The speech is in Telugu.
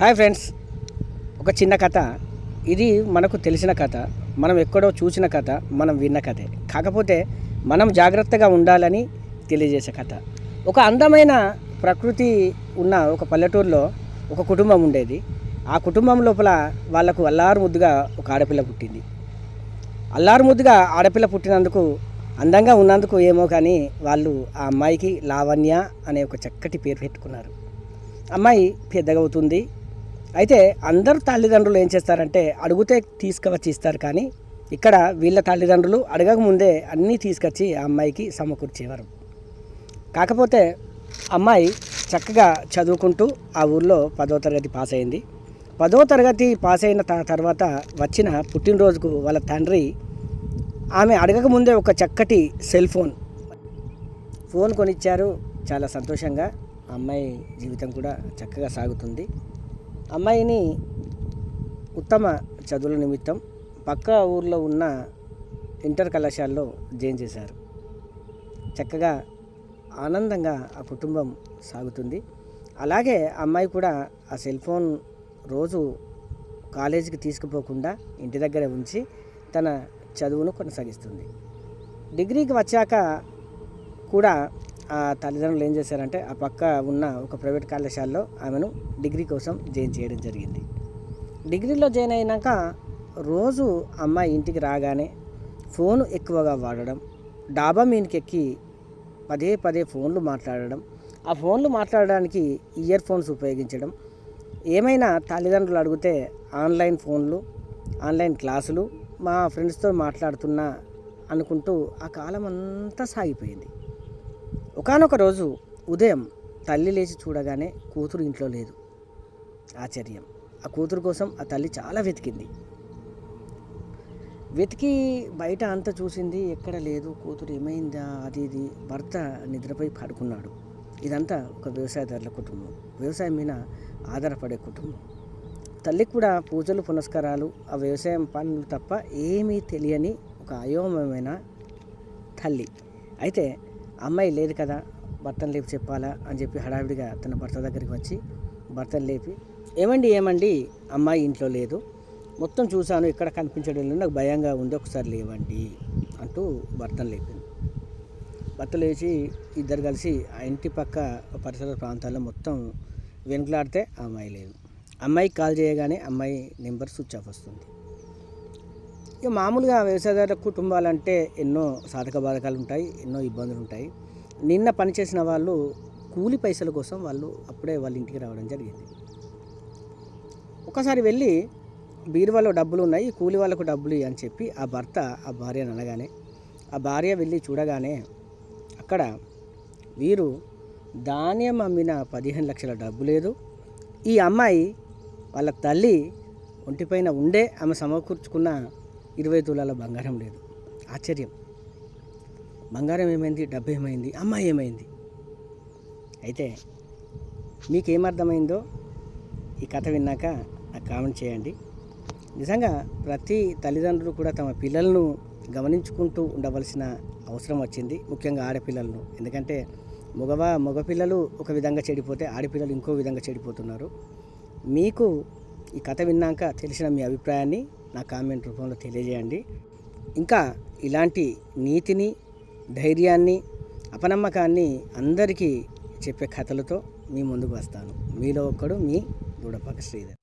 హాయ్ ఫ్రెండ్స్, ఒక చిన్న కథ. ఇది మనకు తెలిసిన కథ, మనం ఎక్కడో చూసిన కథ, మనం విన్న కథే. కాకపోతే మనం జాగ్రత్తగా ఉండాలని తెలియజేసే కథ. ఒక అందమైన ప్రకృతి ఉన్న ఒక పల్లెటూరులో ఒక కుటుంబం ఉండేది. ఆ కుటుంబం లోపల వాళ్లకు అల్లారు ముద్దుగా ఒక ఆడపిల్ల పుట్టింది. అల్లారు ముద్దుగా ఆడపిల్ల పుట్టినందుకు, అందంగా ఉన్నందుకు ఏమో కానీ వాళ్ళు ఆ అమ్మాయికి లావణ్య అనే ఒక చక్కటి పేరు పెట్టుకున్నారు. అమ్మాయి పెద్దగా అవుతుంది. అయితే అందరు తల్లిదండ్రులు ఏం చేస్తారంటే అడిగితే తీసుకువచ్చి ఇస్తారు, కానీ ఇక్కడ వీళ్ళ తల్లిదండ్రులు అడగక ముందే అన్నీ తీసుకొచ్చి ఆ అమ్మాయికి సమకూర్చేవారు. కాకపోతే అమ్మాయి చక్కగా చదువుకుంటూ ఆ ఊళ్ళో 10వ తరగతి పాస్ అయింది. 10వ తరగతి పాస్ అయిన తర్వాత వచ్చిన పుట్టినరోజుకు వాళ్ళ తండ్రి ఆమె అడగక ముందే ఒక చక్కటి సెల్ ఫోన్ కొనిచ్చారు. చాలా సంతోషంగా అమ్మాయి జీవితం కూడా చక్కగా సాగుతుంది. అమ్మాయిని ఉత్తమ చదువుల నిమిత్తం పక్క ఊర్లో ఉన్న ఇంటర్ కళాశాలలో జాయిన్ చేశారు. చక్కగా ఆనందంగా ఆ కుటుంబం సాగుతుంది. అలాగే అమ్మాయి కూడా ఆ సెల్ ఫోన్ రోజు కాలేజీకి తీసుకుపోకుండా ఇంటి దగ్గర ఉంచి తన చదువును కొనసాగిస్తుంది. డిగ్రీకి వచ్చాక కూడా ఆ తల్లిదండ్రులు ఏం చేశారంటే ఆ పక్క ఉన్న ఒక ప్రైవేట్ కళాశాలలో ఆమెను డిగ్రీ కోసం జాయిన్ చేయడం జరిగింది. డిగ్రీలో జాయిన్ అయినాక రోజు అమ్మాయి ఇంటికి రాగానే ఫోను ఎక్కువగా వాడడం, డాబా మీదకి ఎక్కి పదే ఫోన్లు మాట్లాడడం, ఆ ఫోన్లు మాట్లాడడానికి ఇయర్ ఫోన్స్ ఉపయోగించడం, ఏమైనా తల్లిదండ్రులు అడిగితే ఆన్లైన్ ఫోన్లు, ఆన్లైన్ క్లాసులు, మా ఫ్రెండ్స్తో మాట్లాడుతున్నా అనుకుంటూ ఆ కాలం అంతా సాగిపోయింది. ఒకానొక రోజు ఉదయం తల్లి లేచి చూడగానే కూతురు ఇంట్లో లేదు. ఆశ్చర్యం. ఆ కూతురు కోసం ఆ తల్లి చాలా వెతికి బయట అంతా చూసింది, ఎక్కడ లేదు. కూతురు ఏమైందా అది ఇది. భర్త నిద్రపోయి పడుకున్నాడు. ఇదంతా ఒక వ్యవసాయదారుల కుటుంబం, వ్యవసాయం మీద ఆధారపడే కుటుంబం. తల్లికి కూడా పూజలు పునస్కారాలు, ఆ వ్యవసాయం పనులు తప్ప ఏమీ తెలియని ఒక అయోమయమైన తల్లి. అయితే అమ్మాయి లేదు కదా, భర్తను లేపి చెప్పాలా అని చెప్పి హడావిడిగా తన భర్త దగ్గరికి వచ్చి భర్తను లేపి, ఏమండి అమ్మాయి ఇంట్లో లేదు, మొత్తం చూశాను, ఎక్కడ కనిపించడం లేదు, నాకు భయంగా ఉంది, ఒకసారి లేవండి అంటూ భర్తను లేపింది. భర్త లేచి ఇద్దరు కలిసి ఆ ఇంటి పక్క పరిసర ప్రాంతాల్లో మొత్తం వెనుకలాడితే ఆ అమ్మాయి లేదు. అమ్మాయికి కాల్ చేయగానే అమ్మాయి నెంబర్ స్విచ్ ఆఫ్ వస్తుంది. ఇక మామూలుగా వ్యవసాయదారుల కుటుంబాలంటే ఎన్నో సాధక బాధకాలు ఉంటాయి, ఎన్నో ఇబ్బందులు ఉంటాయి. నిన్న పనిచేసిన వాళ్ళు కూలి పైసల కోసం అప్పుడే వాళ్ళ ఇంటికి రావడం జరిగింది. ఒకసారి వెళ్ళి బీరువాలో డబ్బులు ఉన్నాయి, కూలి వాళ్ళకు డబ్బులు అని చెప్పి ఆ భర్త ఆ భార్యను అనగానే ఆ భార్య వెళ్ళి చూడగానే అక్కడ వీరు ధాన్యం అమ్మిన 15 లక్షల డబ్బు లేదు. ఈ అమ్మాయి వాళ్ళ తల్లి ఒంటిపైన ఉండే ఆమె సమకూర్చుకున్న 20 తులాల బంగారం లేదు. ఆశ్చర్యం. బంగారం ఏమైంది, డబ్బు ఏమైంది, అమ్మాయి ఏమైంది? అయితే మీకేమర్థమైందో ఈ కథ విన్నాక నాకు కామెంట్ చేయండి. నిజంగా ప్రతి తల్లిదండ్రులు కూడా తమ పిల్లలను గమనించుకుంటూ ఉండవలసిన అవసరం వచ్చింది, ముఖ్యంగా ఆడపిల్లలను. ఎందుకంటే మగపిల్లలు ఒక విధంగా చెడిపోతే ఆడపిల్లలు ఇంకో విధంగా చెడిపోతున్నారు. మీకు ఈ కథ విన్నాక తెలిసిన మీ అభిప్రాయాన్ని నా కామెంట్ రూపంలో తెలియజేయండి. ఇంకా ఇలాంటి నీతిని, ధైర్యాన్ని, అపనమ్మకాన్ని అందరికీ చెప్పే కథలతో మీ ముందుకు వస్తాను. మీలో ఒక్కడు మీ దూడపాక శ్రీధర్.